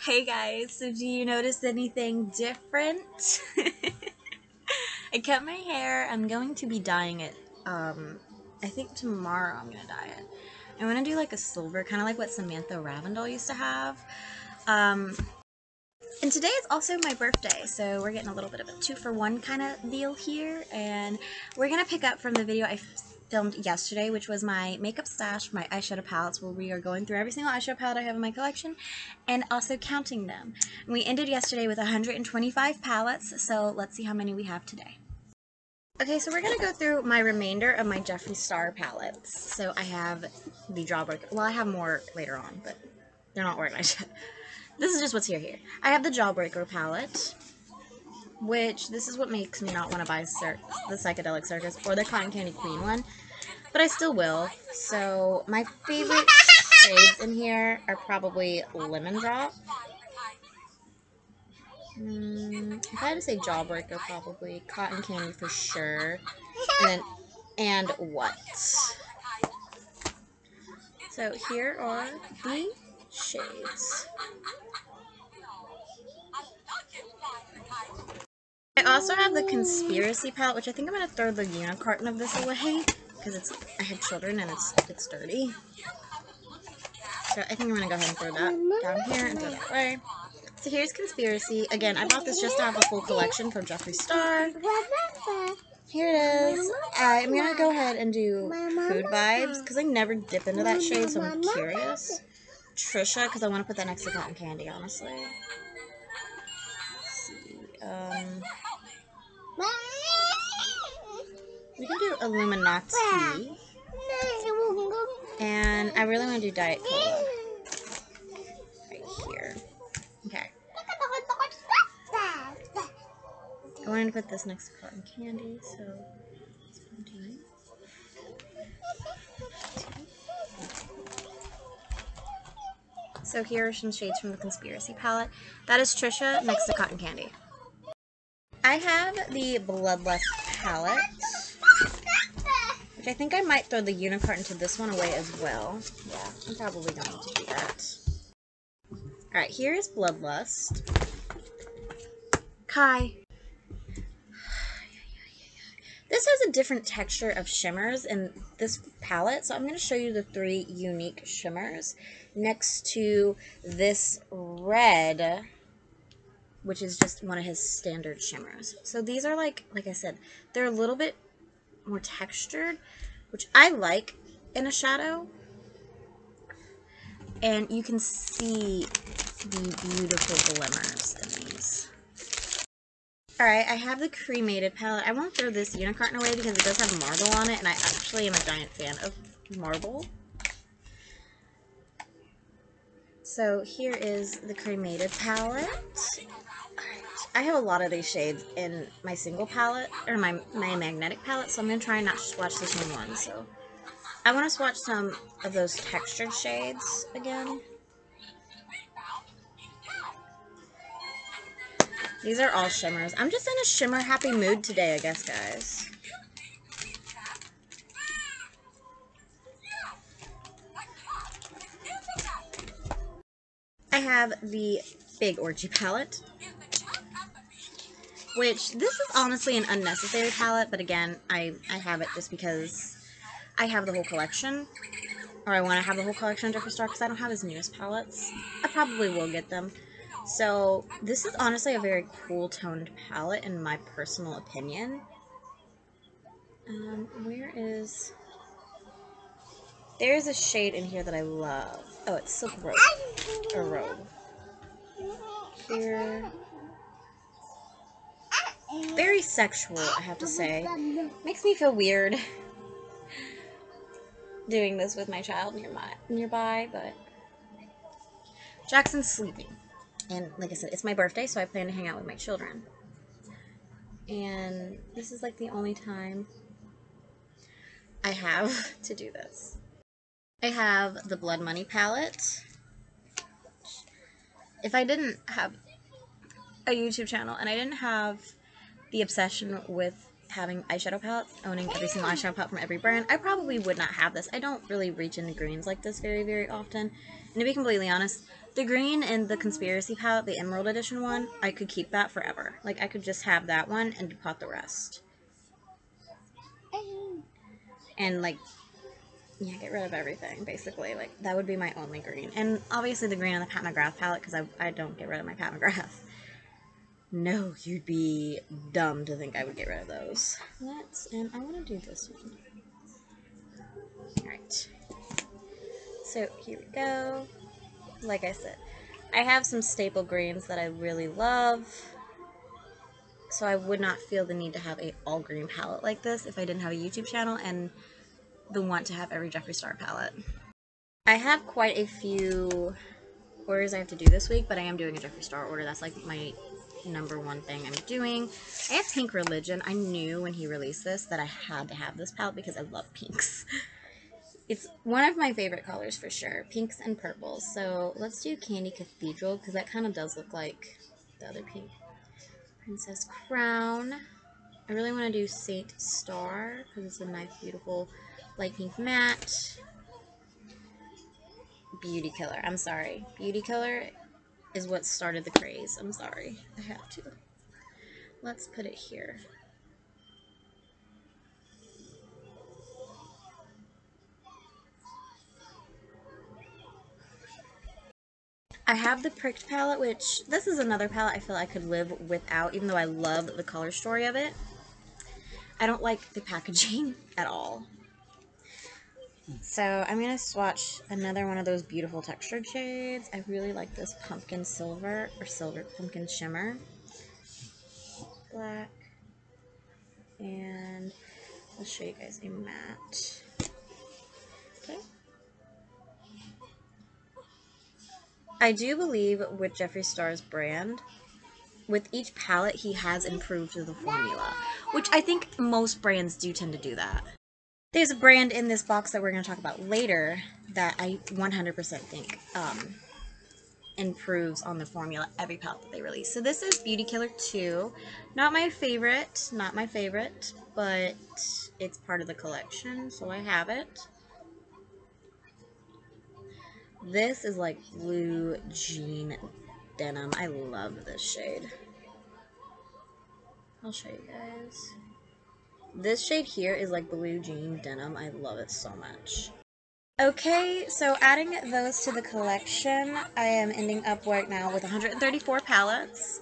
Hey guys, so do you notice anything different? I cut my hair. I'm going to be dyeing it. I think tomorrow I'm gonna dye it. I'm gonna do like a silver, kind of like what Samantha Ravendell used to have. And today is also my birthday, so we're getting a little bit of a 2-for-1 kind of deal here, and we're gonna pick up from the video I filmed yesterday, which was my makeup stash for my eyeshadow palettes, where we are going through every single eyeshadow palette I have in my collection and also counting them. And we ended yesterday with 125 palettes, so let's see how many we have today. Okay, so we're going to go through my remainder of my Jeffree Star palettes. So I have the Jawbreaker. Well, I have more later on, but they're not organized yet. This is just what's here. I have the Jawbreaker palette, which this is what makes me not want to buy the Psychedelic Circus or the Cotton Candy Queen one, but I still will. So my favorite shades in here are probably Lemon Drop. If I had to say Jawbreaker, probably Cotton Candy for sure, and what? So here are the shades. I also have the Conspiracy palette, which I think I'm gonna throw the unicorn of this away because I have children and it's dirty. So I think I'm gonna go ahead and throw that down here and throw that away. So here's Conspiracy. Again, I bought this just to have a full collection from Jeffree Star. Here it is. I'm going to go ahead and do Food Vibes, because I never dip into that shade, so I'm curious. Trisha, because I want to put that next to Cotton Candy, honestly. Let's see. We can do Illuminati. And I really want to do Diet Cola. Right here. Okay. I wanted to put this next to Cotton Candy, so that's what I'm doing. So here are some shades from the Conspiracy palette. That is Trisha next to Cotton Candy. I have the Bloodless palette, which I think I might throw the unicorn into this one away as well. Yeah, I'm probably going to do that. Alright, here is Bloodlust. Kai. This has a different texture of shimmers in this palette, so I'm going to show you the 3 unique shimmers next to this red, which is just one of his standard shimmers. So these are like I said, they're a little bit more textured, which I like in a shadow. And you can see the beautiful glimmers in these. Alright, I have the cremated palette. I won't throw this unicorn away because it does have marble on it, and I actually am a giant fan of marble. So here is the cremated palette. Alright, I have a lot of these shades in my single palette, or my magnetic palette, so I'm going to try and not swatch the same one. So I want to swatch some of those textured shades again. These are all shimmers. I'm just in a shimmer happy mood today, I guess, guys. I have the Big Orgy palette, which this is honestly an unnecessary palette, but again, I have it just because I have the whole collection, or I want to have the whole collection of Jeffree Star because I don't have his newest palettes. I probably will get them. So this is honestly a very cool toned palette in my personal opinion. There's a shade in here that I love. Oh, it's Silk Robe. Or Robe. Here. Very sexual, I have to say. Makes me feel weird doing this with my child nearby, but Jackson's sleeping. And like I said, it's my birthday, so I plan to hang out with my children. And this is like the only time I have to do this. I have the Blood Money palette. If I didn't have a YouTube channel and I didn't have the obsession with having eyeshadow palettes, owning every single eyeshadow palette from every brand, I probably would not have this. I don't really reach into greens like this very, very often. And to be completely honest, the green in the Conspiracy palette, the Emerald Edition one, I could keep that forever. Like, I could just have that one and depot the rest. And, like, yeah, get rid of everything, basically. Like, that would be my only green. And obviously the green on the Pat McGrath palette, because I don't get rid of my Pat McGrath. No, you'd be dumb to think I would get rid of those. And I want to do this one. Alright. So, here we go. Like I said, I have some staple greens that I really love. So I would not feel the need to have a all green palette like this if I didn't have a YouTube channel and the want to have every Jeffree Star palette. I have quite a few orders I have to do this week, but I am doing a Jeffree Star order. That's like my #1 thing I'm doing. I have Pink Religion. I knew when he released this that I had to have this palette because I love pinks. It's one of my favorite colors for sure. Pinks and purples. So let's do Candy Cathedral because that kind of does look like the other pink. Princess Crown. I really want to do Saint Star because it's a nice, beautiful light pink matte. Beauty Killer. I'm sorry. Beauty Killer is what started the craze. I'm sorry. I have to. Let's put it here. I have the Pricked palette, which this is another palette I feel I could live without, even though I love the color story of it. I don't like the packaging at all. So I'm going to swatch another one of those beautiful textured shades. I really like this pumpkin silver, or silver pumpkin shimmer. Black. And I'll show you guys a matte. Okay. I do believe with Jeffree Star's brand, with each palette he has improved the formula, which I think most brands do tend to do that. There's a brand in this box that we're going to talk about later that I 100% think improves on the formula every palette that they release. So this is Beauty Killer 2. Not my favorite, but it's part of the collection, so I have it. This is like blue jean denim. I love this shade. I'll show you guys. This shade here is like blue jean denim. I love it so much. Okay, so adding those to the collection, I am ending up right now with 134 palettes.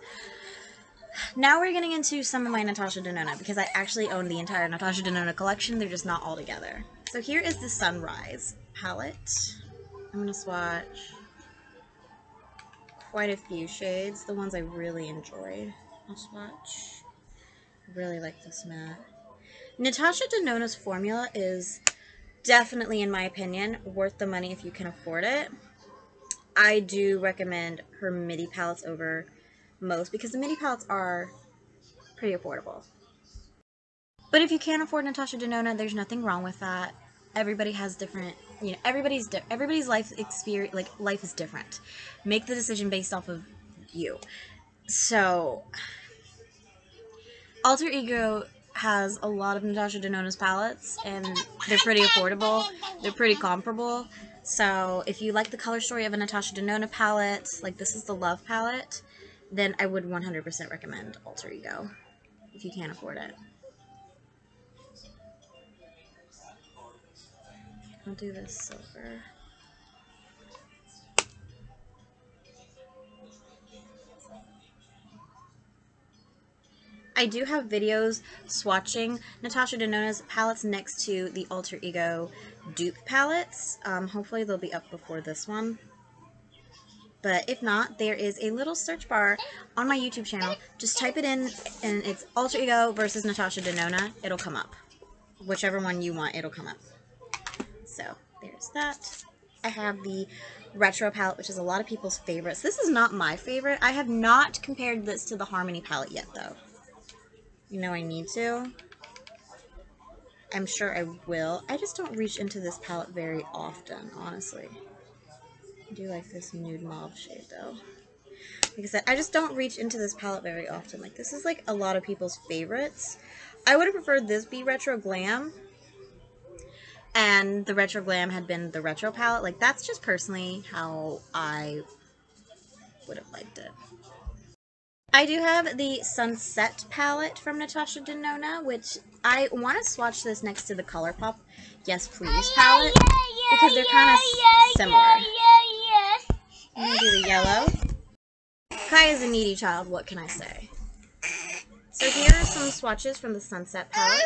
Now we're getting into some of my Natasha Denona, because I actually own the entire Natasha Denona collection. They're just not all together. So here is the Sunrise palette. I'm going to swatch quite a few shades, the ones I really enjoyed. I'll swatch. I really like this matte. Natasha Denona's formula is definitely, in my opinion, worth the money if you can afford it. I do recommend her MIDI palettes over most because the MIDI palettes are pretty affordable. But if you can't afford Natasha Denona, there's nothing wrong with that. Everybody has different, you know, everybody's life experience, like life is different. Make the decision based off of you. So, Alter Ego has a lot of Natasha Denona's palettes, and they're pretty affordable. They're pretty comparable. So, if you like the color story of a Natasha Denona palette, like this is the Love palette, then I would 100% recommend Alter Ego if you can't afford it. I'll do this silver. I do have videos swatching Natasha Denona's palettes next to the Alter Ego dupe palettes. Hopefully they'll be up before this one. But if not, there is a little search bar on my YouTube channel. Just type it in, and it's Alter Ego versus Natasha Denona. It'll come up. Whichever one you want, it'll come up. So, there's that. I have the Retro palette, which is a lot of people's favorites. This is not my favorite. I have not compared this to the Harmony palette yet, though. You know I need to. I'm sure I will. I just don't reach into this palette very often, honestly. I do like this nude mauve shade, though. Like I said, I just don't reach into this palette very often. Like, this is, like, a lot of people's favorites. I would have preferred this be Retro Glam, and the Retro Glam had been the Retro palette. Like, that's just personally how I would have liked it. I do have the Sunset palette from Natasha Denona, which I want to swatch this next to the ColourPop Yes Please palette because they're kind of similar. I'm going to do the yellow. Kai is a needy child, what can I say? So here are some swatches from the Sunset palette.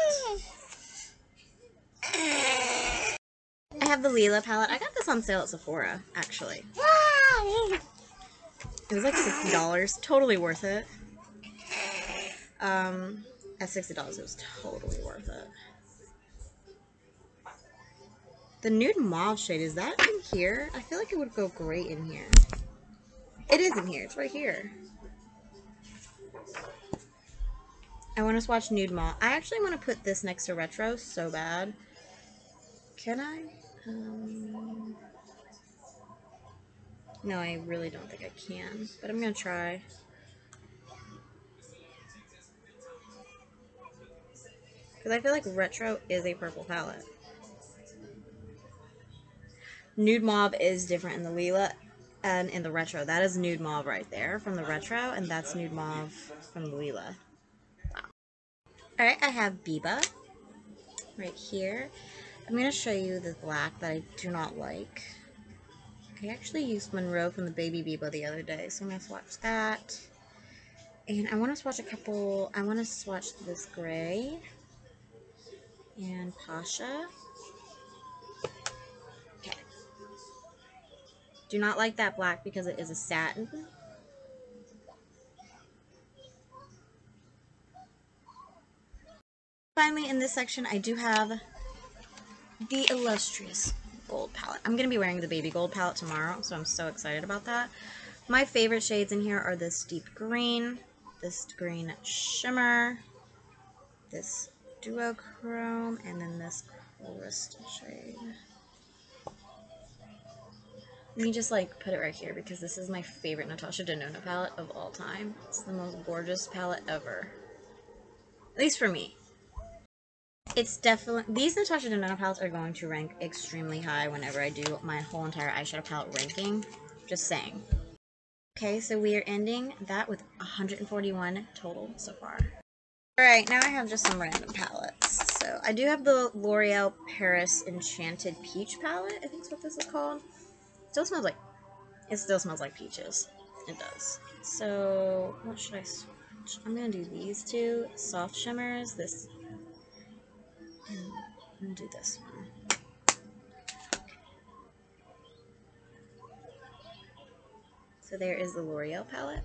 I have the Lila palette. I got this on sale at Sephora, actually. It was like $60. Totally worth it. At $60, it was totally worth it. The nude mauve shade, is that in here? I feel like it would go great in here. It is in here. It's right here. I want to swatch nude mauve. I actually want to put this next to retro so bad. Can I? No, I really don't think I can, but I'm going to try. Because I feel like retro is a purple palette. Nude mauve is different in the Lila and in the retro. That is nude mauve right there from the retro, and that's nude mauve from the Lila. Wow. Alright, I have Biba right here. I'm going to show you the black that I do not like. I actually used Monroe from the Baby Biba the other day, so I'm going to swatch that. And I want to swatch a couple, I want to swatch this gray and Pasha. Okay. Do not like that black because it is a satin. Finally, in this section, I do have the illustrious gold palette. I'm going to be wearing the baby gold palette tomorrow, so I'm so excited about that. My favorite shades in here are this deep green, this green shimmer, this duochrome, and then this crystal shade. Let me just like put it right here because this is my favorite Natasha Denona palette of all time. It's the most gorgeous palette ever. At least for me. It's definitely, these Natasha Denona palettes are going to rank extremely high whenever I do my whole entire eyeshadow palette ranking. Just saying. Okay, so we are ending that with 141 total so far. Alright, now I have just some random palettes. So I do have the L'Oreal Paris Enchanted Peach palette. I think that's what this is called. It still smells like peaches. It does. So what should I swatch? I'm gonna do these two soft shimmers. This. And I'm gonna do this one. So there is the L'Oreal palette.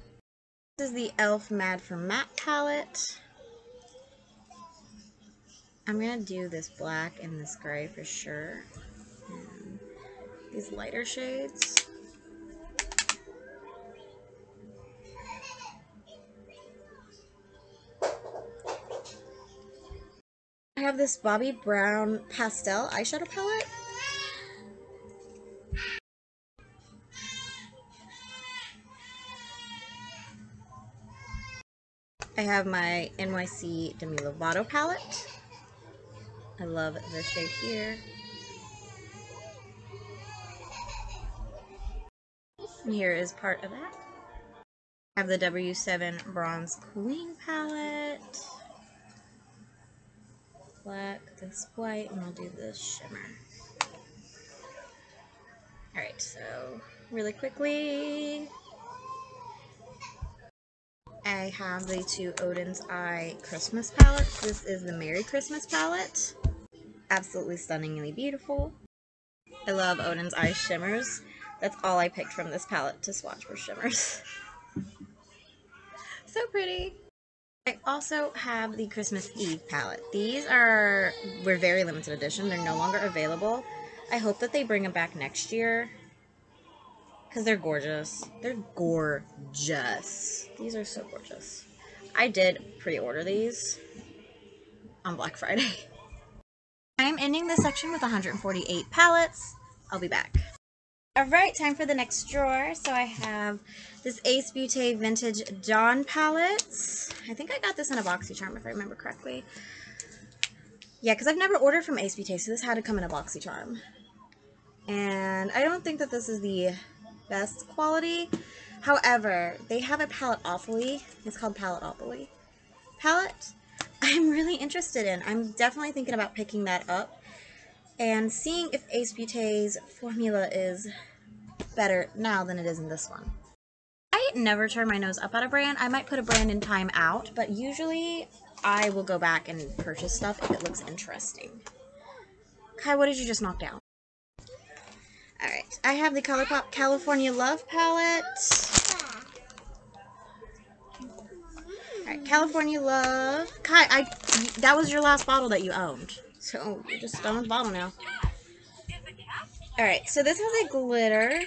This is the e.l.f. Mad for Matte palette. I'm gonna do this black and this gray for sure. And these lighter shades. I have this Bobbi Brown pastel eyeshadow palette. I have my NYC Demi Lovato palette. I love this shade here. And here is part of that. I have the W7 Bronze Queen palette. Black, this white, and I'll do this shimmer. Alright, so really quickly, I have the two Odin's Eye Christmas palettes. This is the Merry Christmas palette. Absolutely stunningly beautiful. I love Odin's Eye shimmers. That's all I picked from this palette to swatch for shimmers. So pretty. I also have the Christmas Eve palette. These were very limited edition. They're no longer available. I hope that they bring them back next year. Because they're gorgeous. They're gorgeous. These are so gorgeous. I did pre-order these on Black Friday. I'm ending this section with 148 palettes. I'll be back. Alright, time for the next drawer. So I have this Ace Beauté Vintage Dawn palette. I think I got this in a BoxyCharm if I remember correctly. Yeah, because I've never ordered from Ace Beauté, so this had to come in a BoxyCharm. And I don't think that this is the best quality. However, they have a Palette-opoly. It's called Palette-opoly. Palette I'm really interested in. I'm definitely thinking about picking that up and seeing if Ace Beauté's formula is better now than it is in this one. I never turn my nose up at a brand. I might put a brand in time out, but usually I will go back and purchase stuff if it looks interesting. Kai, what did you just knock down? Alright, I have the ColourPop California Love palette. Alright, California Love. Kai, that was your last bottle that you owned. So, you're just done with the bottle now. Alright, so this has a glitter.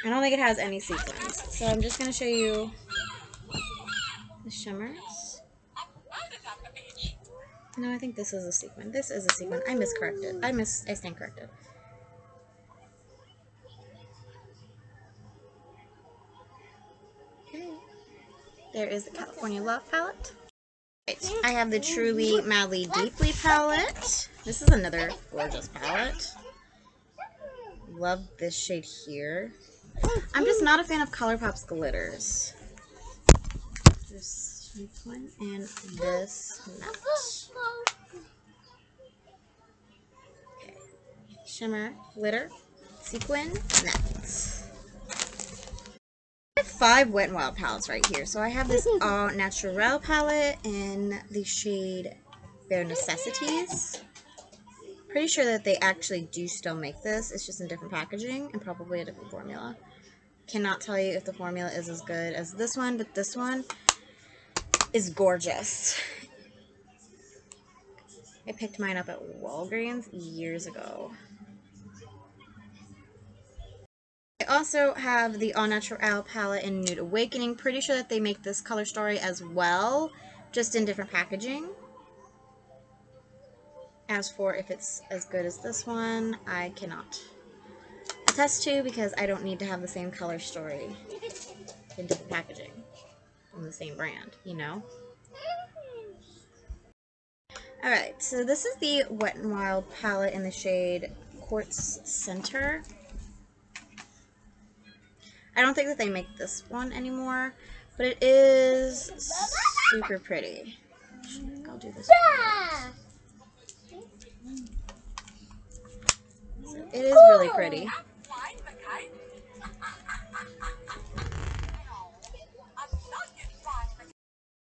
I don't think it has any sequins. So I'm just going to show you the shimmers. No, I think this is a sequin. This is a sequin. I miscorrected. I stand corrected. Okay. There is the California Love palette. Right. I have the Truly Madly Deeply palette. This is another gorgeous palette. Love this shade here. I'm just not a fan of ColourPop's glitters. This sequin and this matte. Okay. Shimmer, glitter, sequin, matte. I have 5 Wet n Wild palettes right here. So I have this All Naturel palette in the shade Bare Necessities. Pretty sure that they actually do still make this. It's just in different packaging and probably a different formula. Cannot tell you if the formula is as good as this one, but this one is gorgeous. I picked mine up at Walgreens years ago. I also have the All Natural palette in Nude Awakening. Pretty sure that they make this color story as well, just in different packaging. As for if it's as good as this one, I cannot attest to because I don't need to have the same color story in different packaging from the same brand, you know? Alright, so this is the Wet n Wild palette in the shade Quartz Center. I don't think that they make this one anymore, but it is super pretty. I'll do this one. So it is really pretty.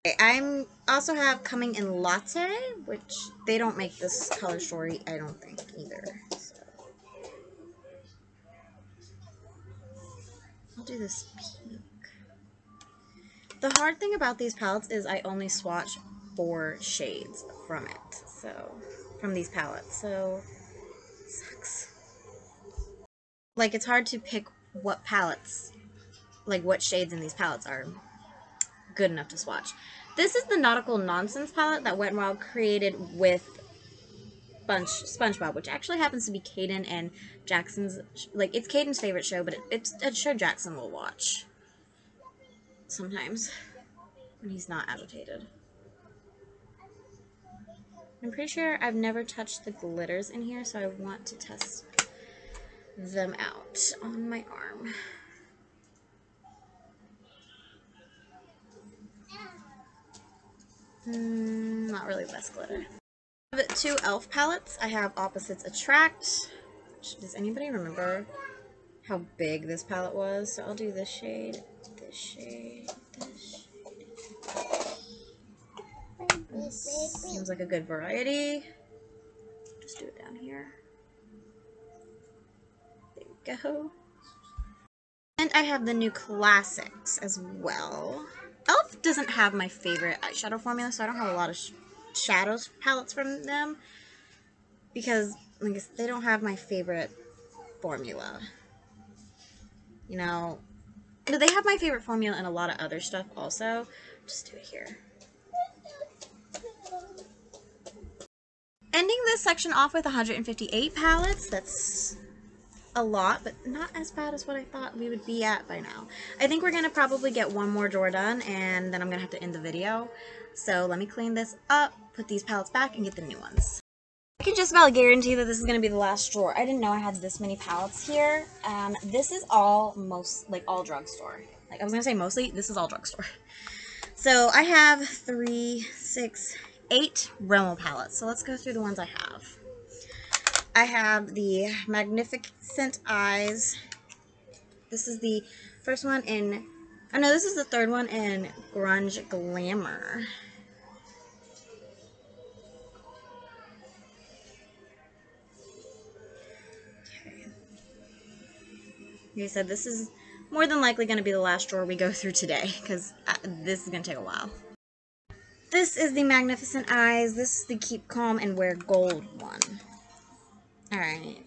Okay, I also have Coming in Latte, which they don't make this color story, I don't think, either. So I'll do this pink. The hard thing about these palettes is I only swatch 4 shades from it, so from these palettes, so it sucks. Like, it's hard to pick what palettes, like what shades in these palettes are good enough to swatch. This is the Nautical Nonsense palette that Wet n Wild created with SpongeBob, which actually happens to be Caden and Jackson's, like, it's Caden's favorite show, but it's a show Jackson will watch sometimes when he's not agitated. I'm pretty sure I've never touched the glitters in here, so I want to test them out on my arm. Not really the best glitter. I have 2 e.l.f. palettes. I have Opposites Attract. Does anybody remember how big this palette was? So I'll do this shade, this shade, this shade. This seems like a good variety. Just do it down here. There we go. And I have the new Classics as well. e.l.f. doesn't have my favorite eyeshadow formula, so I don't have a lot of shadows palettes from them. Because, like, they don't have my favorite formula. You know, but they have my favorite formula and a lot of other stuff also. Just do it here. Ending this section off with 158 palettes. That's a lot, but not as bad as what I thought we would be at by now. I think we're going to probably get one more drawer done, and then I'm going to have to end the video. So let me clean this up, put these palettes back, and get the new ones. I can just about guarantee that this is going to be the last drawer. I didn't know I had this many palettes here. This is all all drugstore. Like I was going to say mostly, this is all drugstore. So I have 3, 6, 8 Rimmel palettes. So let's go through the ones I have. I have the Magnificent Eyes. This is the first one in, oh no, this is the third one in Grunge Glamour. Like I said, this is more than likely going to be the last drawer we go through today, because this is going to take a while. This is the Magnificent Eyes. This is the Keep Calm and Wear Gold one. Alright.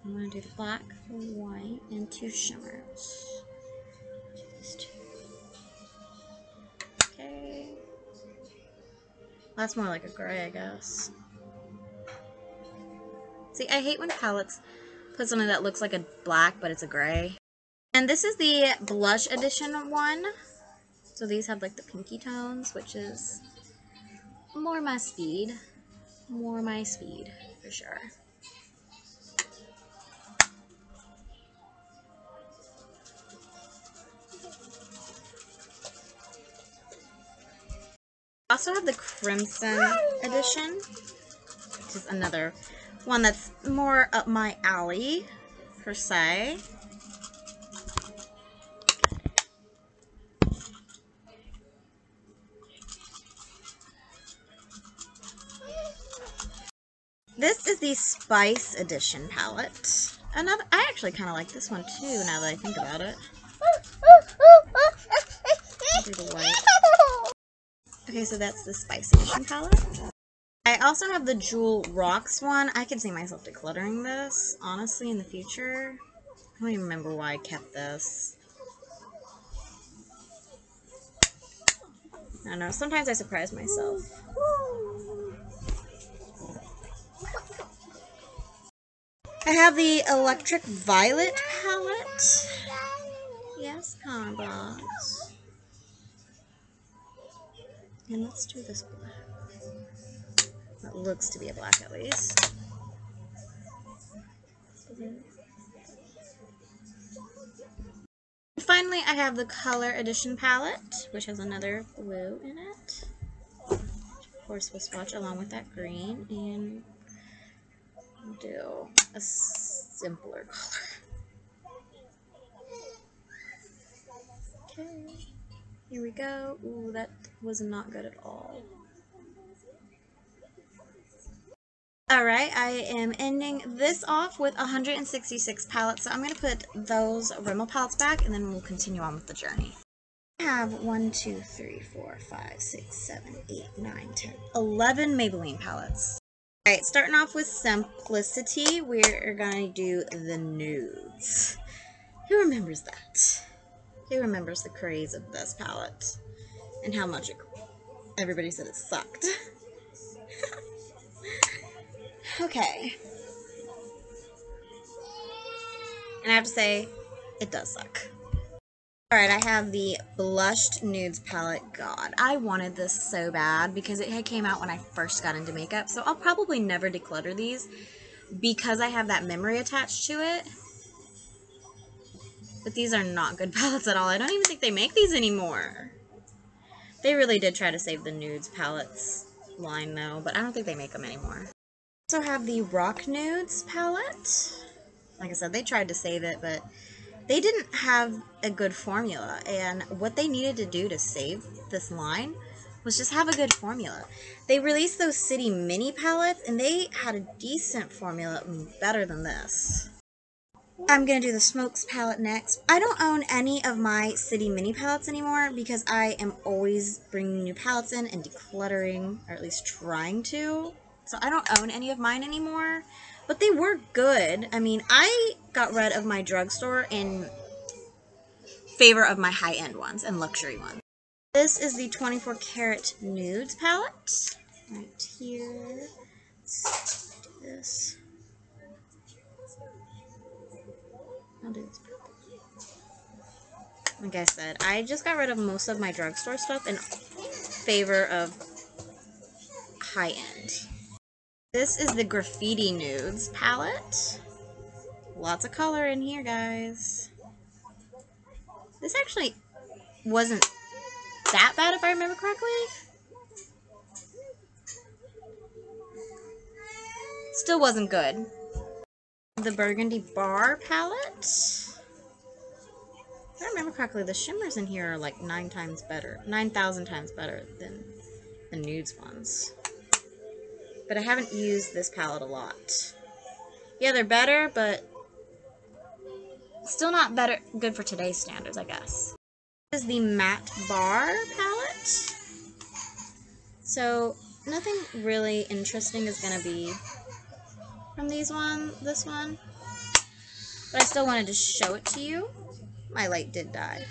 I'm going to do the black, white, and 2 shimmers. These 2. Okay. That's more like a gray, I guess. See, I hate when palettes put something that looks like a black, but it's a gray. And this is the blush edition one. So these have like the pinky tones, which is more my speed. More my speed, for sure. I also have the Crimson edition, which is another one that's more up my alley, per se. This is the Spice edition palette. I actually kind of like this one too, now that I think about it. I'll do the white. Okay, so that's the Spice edition palette. I also have the Jewel Rocks one. I could see myself decluttering this, honestly, in the future. I don't even remember why I kept this. I don't know, sometimes I surprise myself. I have the Electric Violet palette. Yes, Conbox. And let's do this black. That looks to be a black at least. Finally, I have the Color Edition palette, which has another blue in it. Of course, we'll swatch along with that green and do a simpler color. Okay, here we go. Ooh, that was not good at all. Alright, I am ending this off with 166 palettes, so I'm going to put those Rimmel palettes back, and then we'll continue on with the journey. I have 1, 2, 3, 4, 5, 6, 7, 8, 9, 10, 11 Maybelline palettes. Alright, starting off with Simplicity, we're going to do the nudes. Who remembers that? Who remembers the craze of this palette? And how much everybody said it sucked. Okay. And I have to say, it does suck. Alright, I have the Blushed Nudes palette. God, I wanted this so bad because it had came out when I first got into makeup. So I'll probably never declutter these because I have that memory attached to it. But these are not good palettes at all. I don't even think they make these anymore. They really did try to save the Nudes palettes line though, but I don't think they make them anymore. I also have the Rock Nudes palette. Like I said, they tried to save it, but they didn't have a good formula, and what they needed to do to save this line was just have a good formula. They released those City Mini palettes, and they had a decent formula, better than this. I'm going to do the Smokes palette next. I don't own any of my City Mini palettes anymore because I am always bringing new palettes in and decluttering, or at least trying to. So I don't own any of mine anymore, but they were good. I mean, I got rid of my drugstore in favor of my high-end ones and luxury ones. This is the 24 Karat Nudes palette. Right here. Let's do this. I'll do this purple. Like I said, I just got rid of most of my drugstore stuff in favor of high-end. This is the Graffiti Nudes palette. Lots of color in here, guys. This actually wasn't that bad if I remember correctly. Still wasn't good. The Burgundy Bar palette. If I remember correctly, the shimmers in here are like 9,000 times better than the nudes ones. But I haven't used this palette a lot. Yeah, they're better, but still not good for today's standards, I guess. This is the Matte Bar palette. So nothing really interesting is gonna be from this one. But I still wanted to show it to you. My light did die.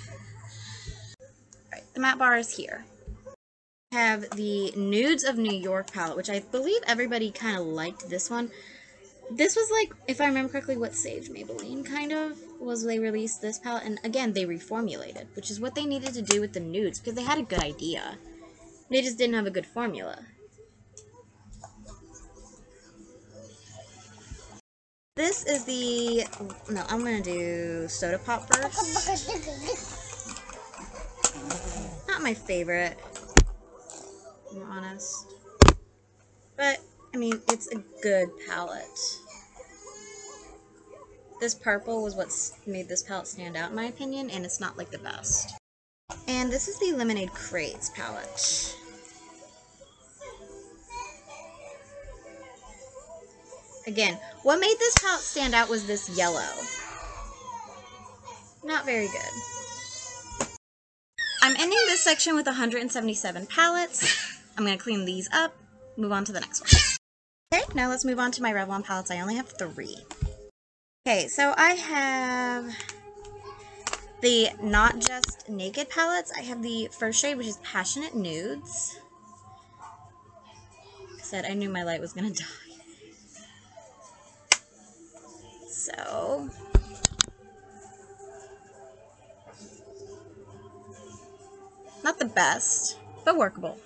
Alright, the Matte Bar is here. I have the Nudes of New York palette, which I believe everybody kind of liked this one. This was like, if I remember correctly, what saved Maybelline, kind of, was they released this palette, and again, they reformulated, which is what they needed to do with the nudes, because they had a good idea. They just didn't have a good formula. This is the, no, I'm going to do Soda Pop first. Not my favorite, to be honest. But, I mean, it's a good palette. This purple was what made this palette stand out in my opinion, and it's not like the best. And this is the Lemonade Craze palette. Again, what made this palette stand out was this yellow. Not very good. I'm ending this section with 177 palettes. I'm going to clean these up, move on to the next one. Okay, now let's move on to my Revlon palettes. I only have 3. Okay, so I have the Not Just Naked palettes. I have the first shade, which is Passionate Nudes. Like I said, I knew my light was going to die. So, not the best, but workable.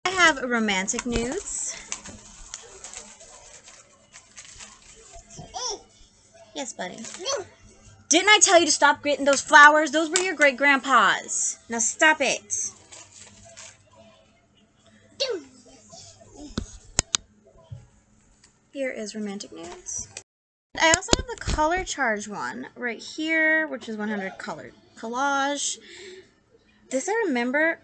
I have Romantic Nudes. Yes, buddy. Didn't I tell you to stop getting those flowers? Those were your great-grandpa's. Now stop it. Here is Romantic Nudes. I also have the Color Charge one right here, which is 100 Color Collage. This, I remember,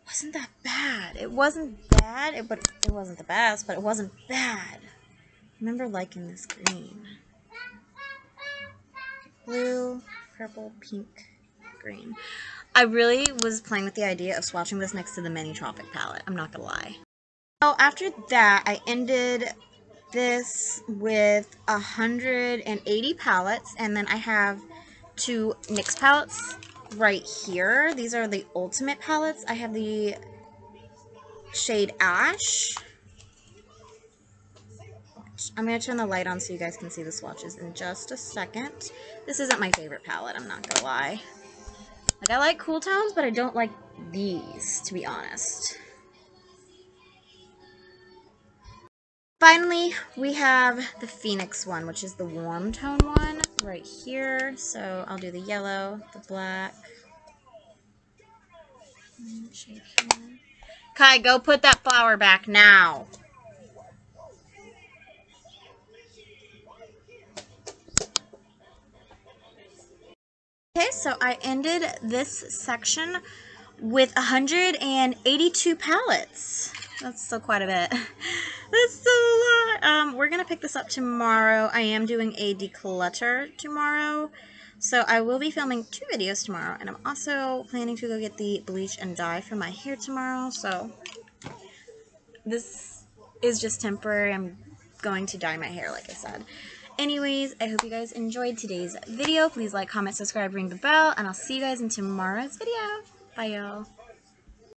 wasn't that bad. It wasn't bad, but it wasn't the best, but it wasn't bad. I remember liking this green. Blue, purple, pink, green. I really was playing with the idea of swatching this next to the Mini Tropic palette. I'm not gonna lie. So after that, I ended this with 180 palettes, and then I have 2 NYX palettes right here. These are the Ultimate palettes. I have the shade Ash. I'm going to turn the light on so you guys can see the swatches in just a second. This isn't my favorite palette, I'm not going to lie. Like, I like cool tones, but I don't like these, to be honest. Finally, we have the Phoenix one, which is the warm tone one right here. So I'll do the yellow, the black. Shade here. Kai, go put that flower back now. Okay, so I ended this section with 182 palettes. That's still quite a bit. That's still a lot. We're going to pick this up tomorrow. I am doing a declutter tomorrow. So I will be filming 2 videos tomorrow. And I'm also planning to go get the bleach and dye for my hair tomorrow. So this is just temporary. I'm going to dye my hair, like I said. Anyways, I hope you guys enjoyed today's video. Please like, comment, subscribe, ring the bell. And I'll see you guys in tomorrow's video. Bye, y'all.